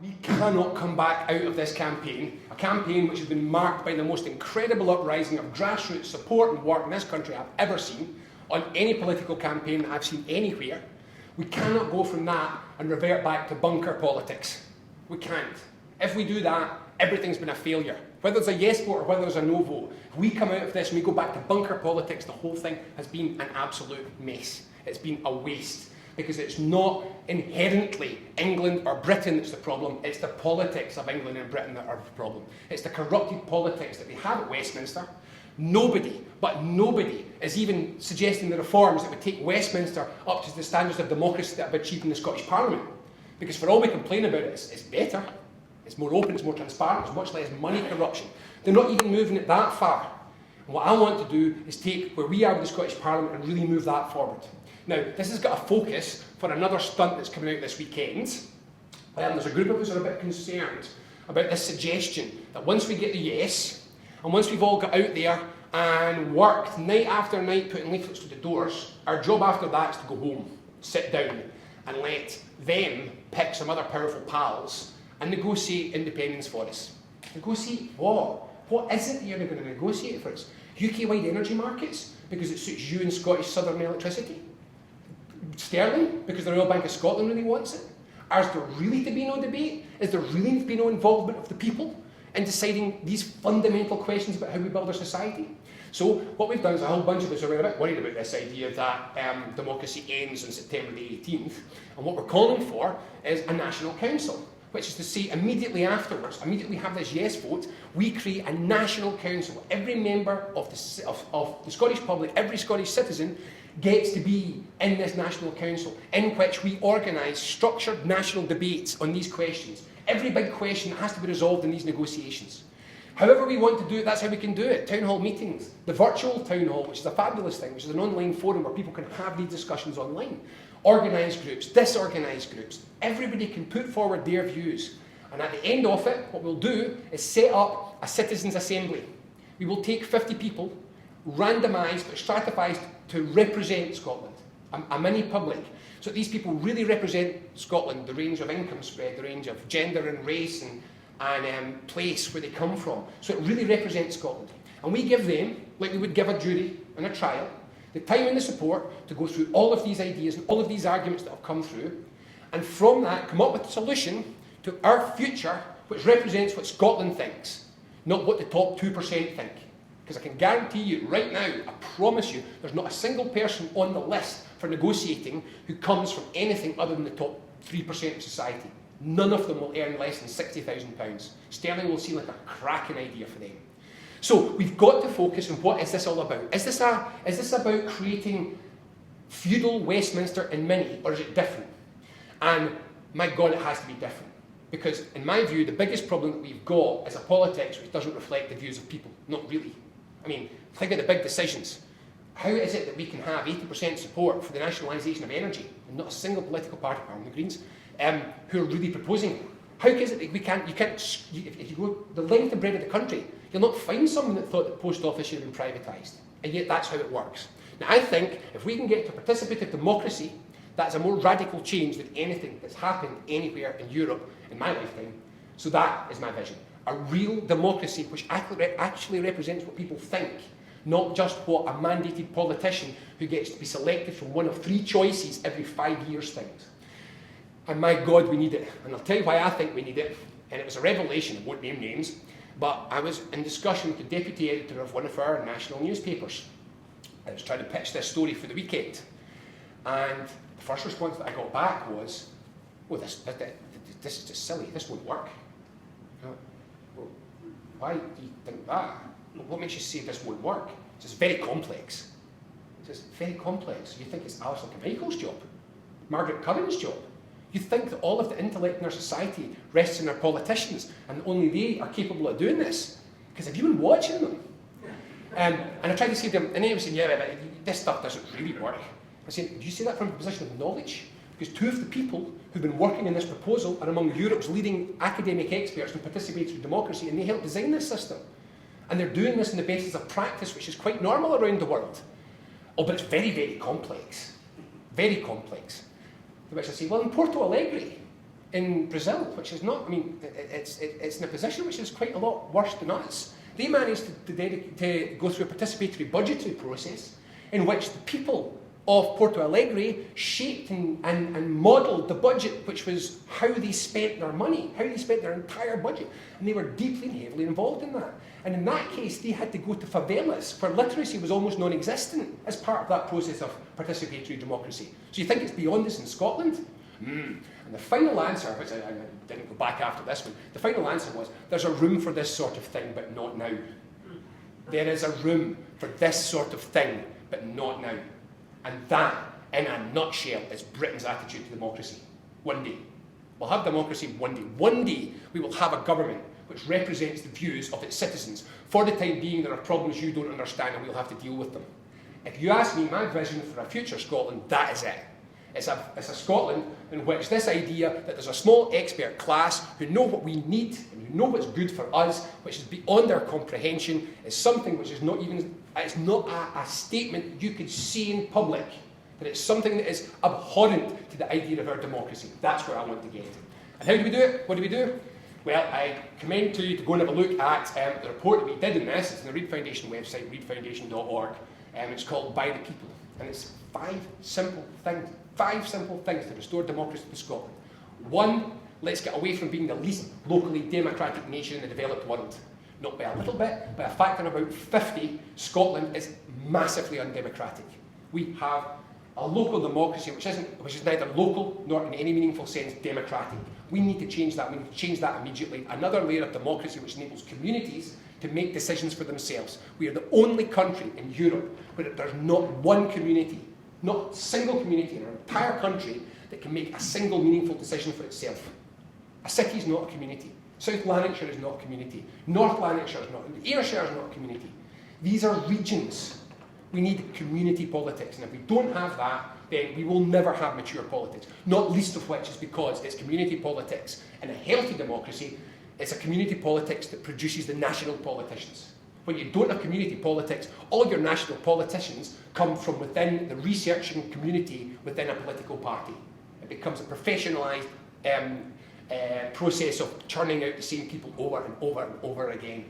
We cannot come back out of this campaign, a campaign which has been marked by the most incredible uprising of grassroots support and work in this country I've ever seen, on any political campaign that I've seen anywhere. We cannot go from that and revert back to bunker politics. We can't. If we do that, everything's been a failure. Whether it's a yes vote or whether it's a no vote, if we come out of this and we go back to bunker politics, the whole thing has been an absolute mess. It's been a waste. Because it's not inherently England or Britain that's the problem, it's the politics of England and Britain that are the problem. It's the corrupted politics that they have at Westminster. Nobody, but nobody, is even suggesting the reforms that would take Westminster up to the standards of democracy that have been achieved in the Scottish Parliament. Because for all we complain about it, it's better. It's more open, it's more transparent, it's much less money corruption. They're not even moving it that far. And what I want to do is take where we are with the Scottish Parliament and really move that forward. Now, this has got a focus for another stunt that's coming out this weekend. There's a group of us who are a bit concerned about this suggestion that once we get the yes, and once we've all got out there and worked night after night putting leaflets to the doors, our job after that is to go home, sit down, and let them pick some other powerful pals and negotiate independence for us. Negotiate what? What is it that you're going to negotiate for us? UK-wide energy markets, because it suits you and Scottish Southern electricity? Sterling, because the Royal Bank of Scotland really wants it? Is there really to be no debate? Is there really to be no involvement of the people in deciding these fundamental questions about how we build our society? So what we've done is a whole bunch of us are a bit worried about this idea that democracy ends on September the 18th, and what we're calling for is a national council, which is to say immediately afterwards, immediately have this yes vote, we create a national council. Every member of the Scottish public, every Scottish citizen, gets to be in this national council, in which we organise structured national debates on these questions. Every big question has to be resolved in these negotiations. However we want to do it, that's how we can do it. Town hall meetings, the virtual town hall, which is a fabulous thing, which is an online forum where people can have these discussions online. Organised groups, disorganised groups, everybody can put forward their views. And at the end of it, what we'll do is set up a citizens' assembly. We will take 50 people, randomised but stratified to represent Scotland, a mini public. So these people really represent Scotland, the range of income spread, the range of gender and race and place where they come from. So it really represents Scotland. And we give them, like we would give a jury in a trial, the time and the support to go through all of these ideas and all of these arguments that have come through, and from that come up with a solution to our future which represents what Scotland thinks, not what the top 2% think. Because I can guarantee you right now, I promise you, there's not a single person on the list for negotiating who comes from anything other than the top 3% of society. None of them will earn less than £60,000. Sterling will seem like a cracking idea for them. So we've got to focus on what is this all about. Is this about creating feudal Westminster in mini, or is it different? And my God, it has to be different. Because in my view, the biggest problem that we've got is a politics which doesn't reflect the views of people. Not really. I mean, think of the big decisions. How is it that we can have 80% support for the nationalisation of energy and not a single political party, apart from the Greens, who are really proposing it? How is it that if you go the length and breadth of the country, you'll not find someone that thought that the post office should have been privatised. And yet that's how it works. Now I think if we can get to participative democracy, that's a more radical change than anything that's happened anywhere in Europe in my lifetime. So that is my vision. A real democracy which actually represents what people think, not just what a mandated politician who gets to be selected from one of 3 choices every 5 years thinks. And my God, we need it. And I'll tell you why I think we need it. And it was a revelation, I won't name names, but I was in discussion with the deputy editor of one of our national newspapers. I was trying to pitch this story for the weekend. And the first response that I got back was, well, this is just silly, this won't work. Well, why do you think that? What makes you say this won't work? It's very complex. It's very complex. You think it's Alistair Carmichael's job, Margaret Curran's job. You think that all of the intellect in our society rests in our politicians and only they are capable of doing this? Because have you been watching them? And I tried to say to him, and he was saying, yeah, but this stuff doesn't really work. I said, do you say that from a position of knowledge? Because 2 of the people who've been working in this proposal are among Europe's leading academic experts in participatory democracy, and they helped design this system. And they're doing this on the basis of practice which is quite normal around the world. Oh, but it's very, very complex. Very complex. To which I say, well, in Porto Alegre, in Brazil, which is not, I mean, it's in a position which is quite a lot worse than us. They managed to go through a participatory budgetary process in which the people of Porto Alegre shaped and modelled the budget, which was how they spent their money, how they spent their entire budget. And they were deeply and heavily involved in that. And in that case, they had to go to favelas, where literacy was almost non-existent as part of that process of participatory democracy. So you think it's beyond this in Scotland? And the final answer, which I didn't go back after this one, the final answer was, there's a room for this sort of thing, but not now. There is a room for this sort of thing, but not now. And that, in a nutshell, is Britain's attitude to democracy. One day. We'll have democracy one day. One day, we will have a government which represents the views of its citizens. For the time being, there are problems you don't understand, and we'll have to deal with them. If you ask me my vision for a future Scotland, that is it. It's a Scotland in which this idea that there's a small expert class who know what we need and who know what's good for us, which is beyond our comprehension, is something which is not even, it's not a statement you could say in public, that it's something that is abhorrent to the idea of our democracy. That's where I want to get. And how do we do it? What do we do? Well, I commend to you to go and have a look at the report that we did in this. It's on the Reid Foundation website, reidfoundation.org. It's called By the People. And it's 5 simple things to restore democracy to Scotland. 1, let's get away from being the least locally democratic nation in the developed world. Not by a little bit, by a factor of about 50, Scotland is massively undemocratic. We have a local democracy which is neither local nor in any meaningful sense democratic. We need to change that. We need to change that immediately. Another layer of democracy which enables communities to make decisions for themselves. We are the only country in Europe where there's not one community, not a single community in our entire country that can make a single meaningful decision for itself. A city is not a community. South Lanarkshire is not a community. North Lanarkshire is not. Ayrshire is not a community. These are regions. We need community politics. And if we don't have that, then we will never have mature politics. Not least of which is because it's community politics. In a healthy democracy, it's a community politics that produces the national politicians. When you don't have community politics, all your national politicians come from within the researching community within a political party. It becomes a professionalised process of churning out the same people over and over and over again,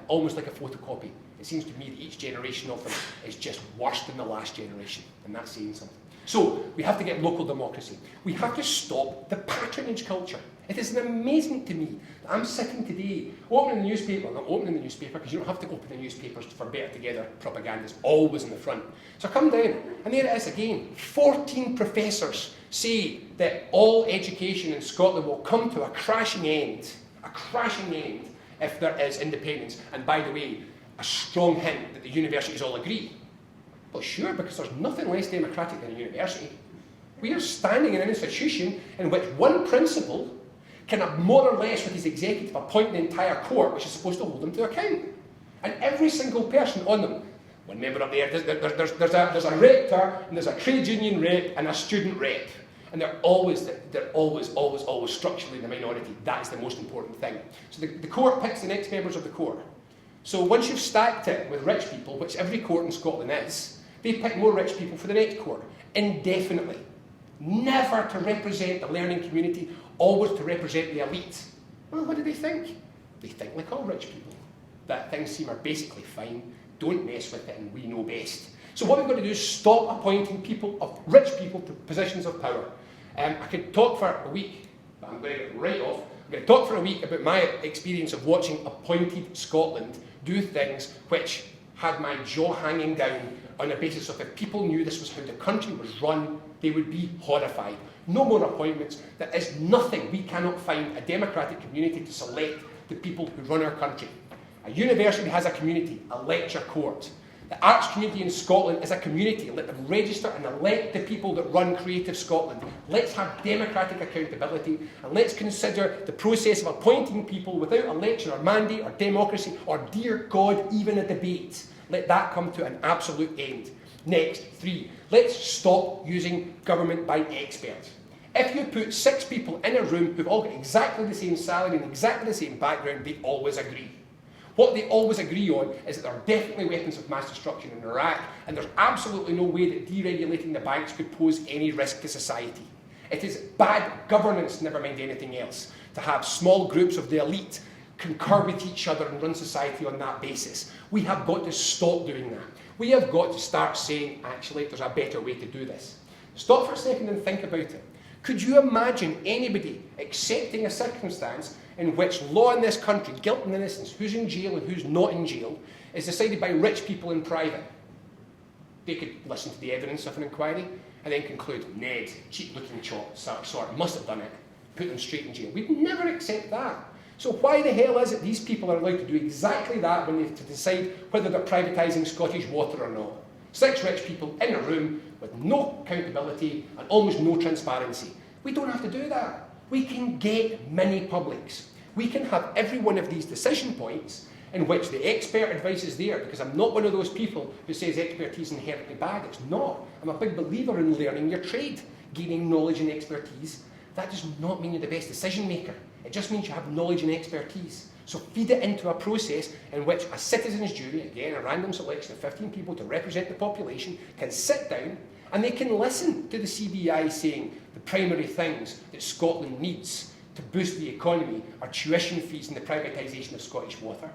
almost like a photocopy. It seems to me that each generation of them is just worse than the last generation, and that's saying something. So, we have to get local democracy. We have to stop the patronage culture. It is amazing to me that I'm sitting today, opening the newspaper, not opening the newspaper, because you don't have to open the newspapers for Better Together propaganda, is always in the front. So I come down, and there it is again. 14 professors say that all education in Scotland will come to a crashing end, if there is independence. And by the way, a strong hint that the universities all agree. Well, sure, because there's nothing less democratic than a university. We are standing in an institution in which one principal can more or less, with his executive, appoint the entire court, which is supposed to hold them to account. And every single person on them, one member up there, there's a rector, and there's a trade union rep, and a student rep. And they're always structurally in the minority. That is the most important thing. So the court picks the next members of the court. So once you've stacked it with rich people, which every court in Scotland is, they pick more rich people for the next court, indefinitely. Never to represent the learning community, always to represent the elite. Well, what do they think? They think like all rich people, that things seem are basically fine, don't mess with it, and we know best. So what we've got to do is stop appointing rich people to positions of power. I could talk for a week, but I'm going to get right off. I'm going to talk for a week about my experience of watching appointed Scotland do things which had my jaw hanging down on the basis of if people knew this was how the country was run, they would be horrified. No more appointments. There is nothing. We cannot find a democratic community to select the people who run our country. A university has a community, a lecture court. The arts community in Scotland is a community. Let them register and elect the people that run Creative Scotland. Let's have democratic accountability, and let's consider the process of appointing people without election or mandate or democracy or, dear God, even a debate. Let that come to an absolute end. Next, 3, let's stop using government by experts. If you put 6 people in a room who've all got exactly the same salary and exactly the same background, they always agree. What they always agree on is that there are definitely weapons of mass destruction in Iraq, and there's absolutely no way that deregulating the banks could pose any risk to society. It is bad governance, never mind anything else, to have small groups of the elite concur with each other and run society on that basis. We have got to stop doing that. We have got to start saying, actually, there's a better way to do this. Stop for a second and think about it. Could you imagine anybody accepting a circumstance in which law in this country, guilt and innocence, who's in jail and who's not in jail, is decided by rich people in private? They could listen to the evidence of an inquiry and then conclude, Ned, cheap-looking sort, must have done it, put them straight in jail. We'd never accept that. So why the hell is it these people are allowed to do exactly that when they have to decide whether they're privatising Scottish Water or not? 6 rich people in a room with no accountability and almost no transparency. We don't have to do that. We can get mini publics. We can have every one of these decision points in which the expert advice is there, because I'm not one of those people who says expertise is inherently bad. It's not. I'm a big believer in learning your trade, gaining knowledge and expertise. That does not mean you're the best decision maker. It just means you have knowledge and expertise. So feed it into a process in which a citizens' jury, again a random selection of 15 people to represent the population, can sit down and they can listen to the CBI saying the primary things that Scotland needs to boost the economy are tuition fees and the privatisation of Scottish Water.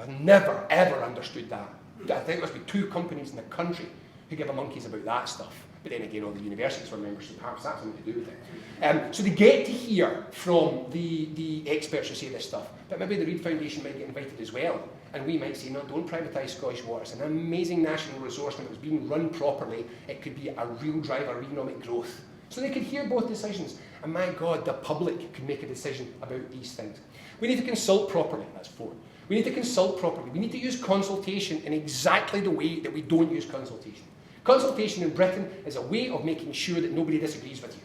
I've never, ever understood that. I think there must be 2 companies in the country who give a monkeys about that stuff. But then again, all the universities were members, so perhaps that's something to do with it. So they get to hear from the experts who say this stuff. But maybe the Reid Foundation might get invited as well. And we might say, no, don't privatise Scottish Water. It's an amazing national resource, and if it was being run properly, it could be a real driver of economic growth. So they could hear both decisions. And my God, the public could make a decision about these things. We need to consult properly. That's 4. We need to consult properly. We need to use consultation in exactly the way that we don't use consultation. Consultation in Britain is a way of making sure that nobody disagrees with you.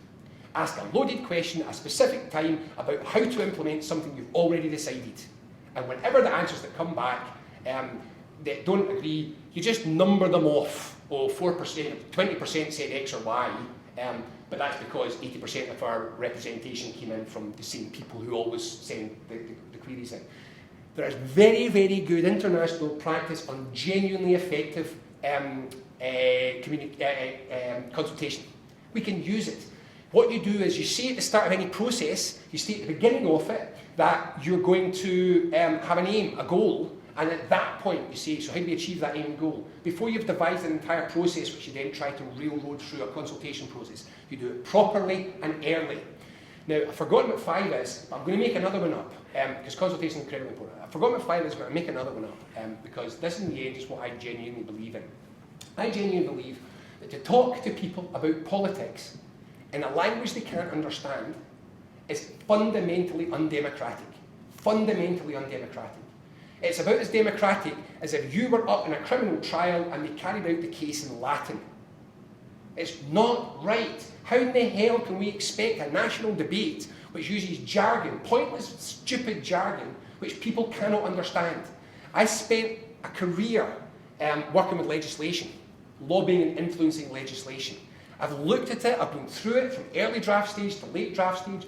Ask a loaded question at a specific time about how to implement something you've already decided. And whenever the answers that come back that don't agree, you just number them off. Oh, 4%, 20% said X or Y, but that's because 80% of our representation came in from the same people who always send the queries in. There is very, very good international practice on genuinely effective consultation. We can use it. What you do is you say at the start of any process, you say at the beginning of it, that you're going to have an aim, a goal, and at that point you say, so how do we achieve that aim and goal? Before you've devised an entire process which you then try to railroad through a consultation process, you do it properly and early. Now, I've forgotten what 5 is, but I'm going to make another one up, because consultation is incredibly important. I've forgotten what 5 is, but I'll make another one up, because this in the end is what I genuinely believe in. I genuinely believe that to talk to people about politics in a language they can't understand is fundamentally undemocratic. Fundamentally undemocratic. It's about as democratic as if you were up in a criminal trial and they carried out the case in Latin. It's not right. How in the hell can we expect a national debate which uses jargon, pointless, stupid jargon, which people cannot understand? I spent a career working with legislation, lobbying and influencing legislation. I've looked at it, I've been through it from early draft stage to late draft stage,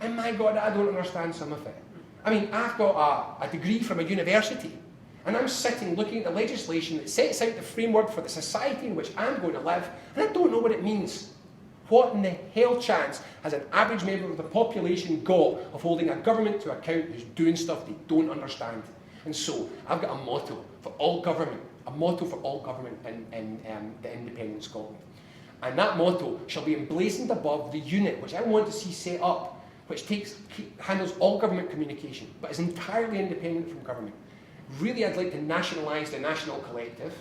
and my God, I don't understand some of it. I mean, I've got a degree from a university, and I'm sitting looking at the legislation that sets out the framework for the society in which I'm going to live, and I don't know what it means. What in the hell chance has an average member of the population got of holding a government to account who's doing stuff they don't understand? And so, I've got a motto for all government, in the independent Scotland. And that motto shall be emblazoned above the unit which I want to see set up, which handles all government communication, but is entirely independent from government. Really, I'd like to nationalise the national collective,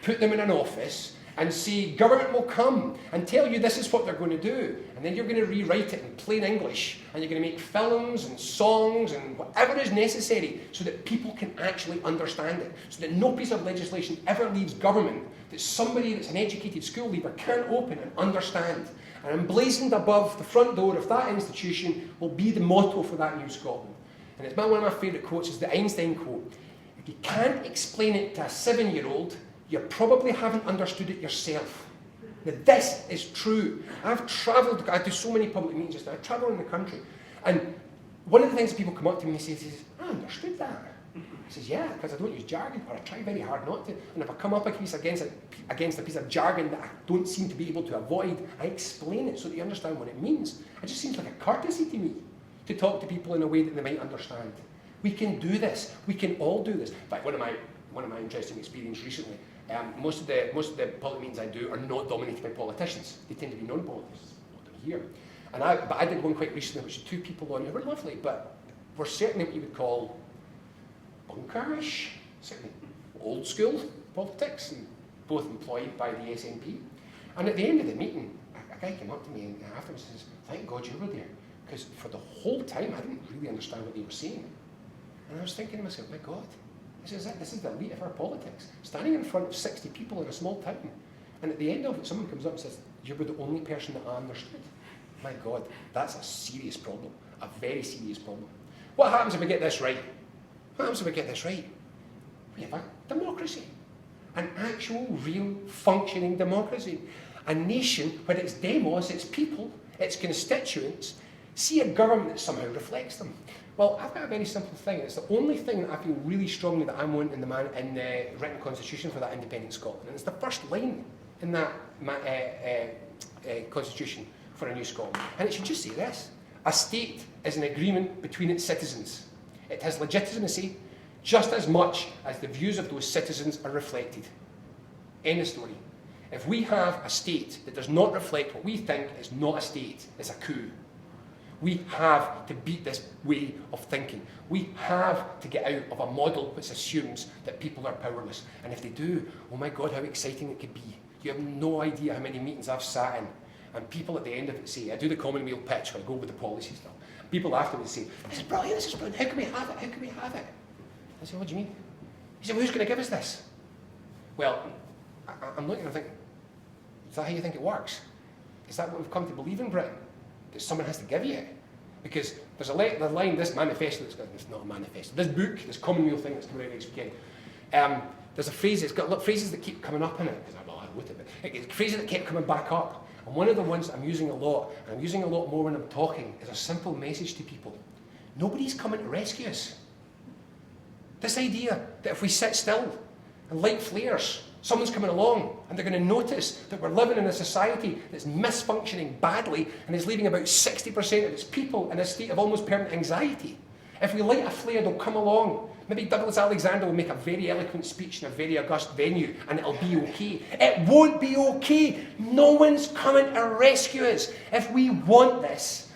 put them in an office, and say, government will come and tell you this is what they're going to do. And then you're going to rewrite it in plain English, and you're going to make films and songs and whatever is necessary so that people can actually understand it. So that no piece of legislation ever leaves government that somebody that's an educated school leaver can't open and understand. And emblazoned above the front door of that institution will be the motto for that new Scotland. And it's one of my favourite quotes is the Einstein quote. If you can't explain it to a 7-year-old, you probably haven't understood it yourself. Now, this is true. I've travelled, I do so many public meetings just now, I travel in the country, and one of the things people come up to me and say is, I understood that. I says, yeah, because I don't use jargon, or I try very hard not to. And if I come up against a piece of jargon that I don't seem to be able to avoid, I explain it so that you understand what it means. It just seems like a courtesy to me to talk to people in a way that they might understand. We can do this. We can all do this. In fact, one of my interesting experiences recently, most of the public meetings I do are not dominated by politicians. They tend to be non-politicians. They're here. But I did one quite recently, which was 2 people on who were lovely, but were certainly what you would call bunkerish, certainly old school politics, and both employed by the SNP. And at the end of the meeting, a guy came up to me and afterwards says, "Thank God you were there, because for the whole time I didn't really understand what they were saying." And I was thinking to myself, my God, this is the elite of our politics, standing in front of 60 people in a small town. And at the end of it, someone comes up and says, "You were the only person that I understood." My God, that's a serious problem, a very serious problem. What happens if we get this right? What happens if we get this right? We have a democracy, an actual, real, functioning democracy. A nation where its demos, its people, its constituents, see a government that somehow reflects them. Well, I've got a very simple thing. It's the only thing that I feel really strongly that I'm wanting in the written constitution for that independent Scotland. And it's the first line in that constitution for a new Scotland. And it should just say this: a state is an agreement between its citizens. It has legitimacy just as much as the views of those citizens are reflected. End of story. If we have a state that does not reflect what we think is not a state, it's a coup. We have to beat this way of thinking. We have to get out of a model which assumes that people are powerless. And if they do, oh my God, how exciting it could be. You have no idea how many meetings I've sat in. And people at the end of it say, I do the Commonweal pitch where I go with the policy stuff. People afterwards say, this is brilliant, how can we have it, how can we have it? I say, what do you mean? He said, well, who's going to give us this? Well, I'm looking and I think, is that how you think it works? Is that what we've come to believe in Britain? That someone has to give you it? Because there's a line, this manifesto, it's not a manifesto, this book, this Commonweal thing that's coming out next weekend, there's a phrase, it's got phrases that keep coming up in it, because I wrote it, but it's phrases that kept coming back up. And one of the ones I'm using a lot, and I'm using a lot more when I'm talking, is a simple message to people. Nobody's coming to rescue us. This idea that if we sit still and light flares, someone's coming along and they're going to notice that we're living in a society that's misfunctioning badly and is leaving about 60% of its people in a state of almost permanent anxiety. If we light a flare, they'll come along. Maybe Douglas Alexander will make a very eloquent speech in a very august venue and it'll be okay. It won't be okay. No one's coming to rescue us. If we want this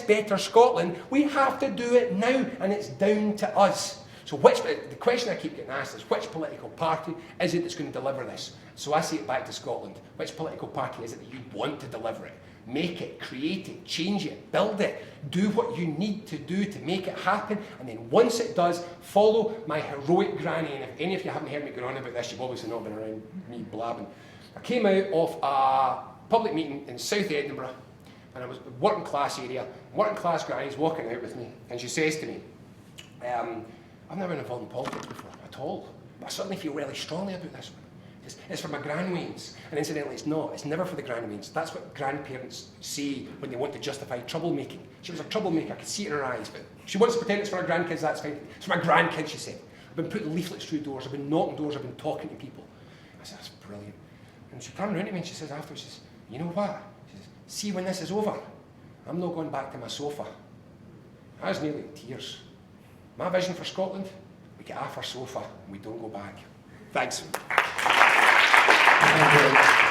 better Scotland, we have to do it now, and it's down to us. So the question I keep getting asked is, which political party is it that's going to deliver this? So I say it back to Scotland. Which political party is it that you want to deliver it? Make it, create it, change it, build it, do what you need to do to make it happen, and then once it does, follow my heroic granny. And if any of you haven't heard me go on about this, you've obviously not been around me blabbing. I came out of a public meeting in South Edinburgh, and I was in a working class area. Working class granny's walking out with me, and she says to me, I've never been involved in politics before at all, but I certainly feel really strongly about this one. It's for my grandwains. And incidentally, it's not. It's never for the grandwains. That's what grandparents say when they want to justify troublemaking. She was a troublemaker. I could see it in her eyes. But if she wants to pretend it's for her grandkids, that's fine. It's for my grandkids, she said. I've been putting leaflets through doors. I've been knocking doors. I've been talking to people. I said, that's brilliant. And she turned around to me and she says afterwards, she says, you know what? She says, see, when this is over, I'm not going back to my sofa. I was nearly in tears. My vision for Scotland, we get off our sofa and we don't go back. Thanks. Thank you.